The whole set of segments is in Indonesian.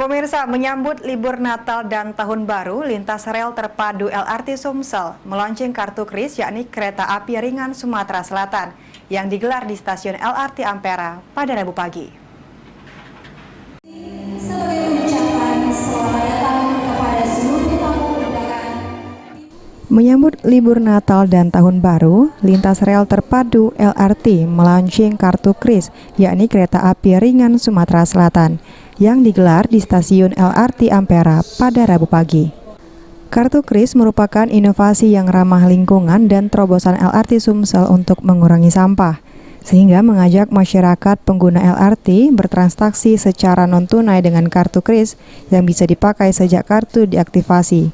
Pemirsa, menyambut libur Natal dan Tahun Baru, lintas rel terpadu LRT Sumsel meluncing kartu kris yakni kereta api ringan Sumatera Selatan yang digelar di stasiun LRT Ampera pada Rabu pagi. Menyambut libur Natal dan Tahun Baru, lintas rel terpadu LRT meluncing kartu kris yakni kereta api ringan Sumatera Selatan yang digelar di stasiun LRT Ampera pada Rabu pagi. Kartu kris merupakan inovasi yang ramah lingkungan dan terobosan LRT Sumsel untuk mengurangi sampah, sehingga mengajak masyarakat pengguna LRT bertransaksi secara non-tunai dengan kartu kris yang bisa dipakai sejak kartu diaktifasi.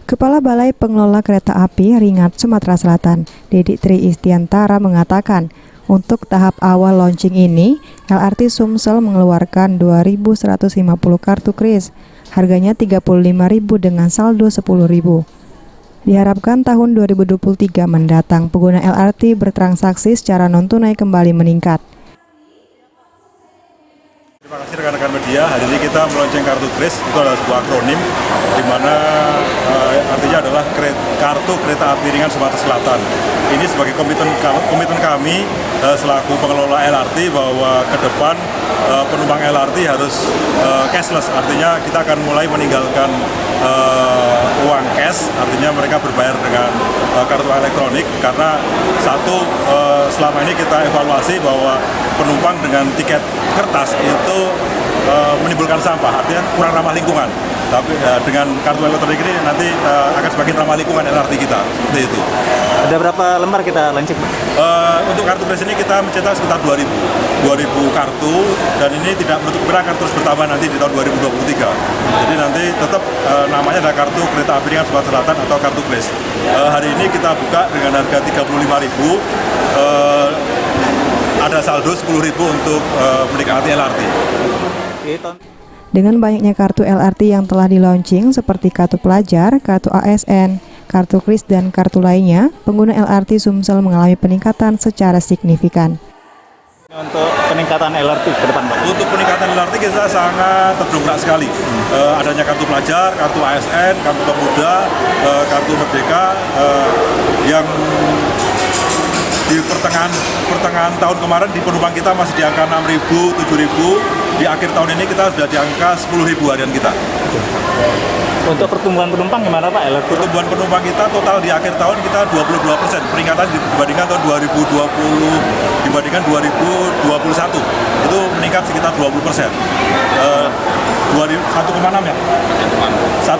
Kepala Balai Pengelola Kereta Api Ringan Sumatera Selatan, Dedi Tri Istiantara mengatakan, untuk tahap awal launching ini, LRT Sumsel mengeluarkan 2.150 kartu kris, harganya 35.000 dengan saldo 10.000. Diharapkan tahun 2023 mendatang pengguna LRT bertransaksi secara non-tunai kembali meningkat. Terima kasih rekan-rekan media. Hari ini kita meluncurkan kartu kris, itu adalah sebuah akronim di mana artinya adalah kartu kereta api ringan Sumatera Selatan. Ini sebagai komitmen kami selaku pengelola LRT bahwa ke depan penumpang LRT harus cashless, artinya kita akan mulai meninggalkan uang cash, artinya mereka berbayar dengan kartu elektronik karena satu, selama ini kita evaluasi bahwa penumpang dengan tiket kertas itu menimbulkan sampah, artinya kurang ramah lingkungan. Tapi dengan kartu elektronik ini nanti akan semakin ramah lingkungan LRT kita, seperti itu. Ada berapa lembar kita launching? Untuk kartu kris ini kita mencetak sekitar 2.000 kartu, dan ini tidak menutup kemungkinan terus bertambah nanti di tahun 2023. Jadi nanti tetap namanya ada kartu kereta api ringan Sumatera Selatan atau kartu kris. Hari ini kita buka dengan harga 35.000, ada saldo 10.000 untuk menikmati LRT. Dengan banyaknya kartu LRT yang telah di-launching seperti kartu pelajar, kartu ASN, kartu kris, dan kartu lainnya, pengguna LRT Sumsel mengalami peningkatan secara signifikan. Untuk peningkatan LRT ke depan, Pak? Untuk peningkatan LRT kita sangat terdongkrak sekali. Adanya kartu pelajar, kartu ASN, kartu pemuda, kartu merdeka, yang di pertengahan tahun kemarin di penumpang kita masih di angka 6.000, 7.000. Di akhir tahun ini kita sudah di angka 10.000 harian kita. Untuk pertumbuhan penumpang gimana, Pak? LRT? Pertumbuhan penumpang kita total di akhir tahun kita 22%, peningkatan dibandingkan tahun 2020 dibandingkan 2021 itu meningkat sekitar 20%. 1,6 ya? 1,6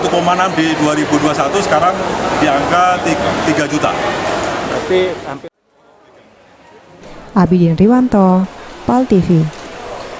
di 2021, sekarang di angka 3 juta. Berarti hampir. Abidin Riwanto, PAL TV.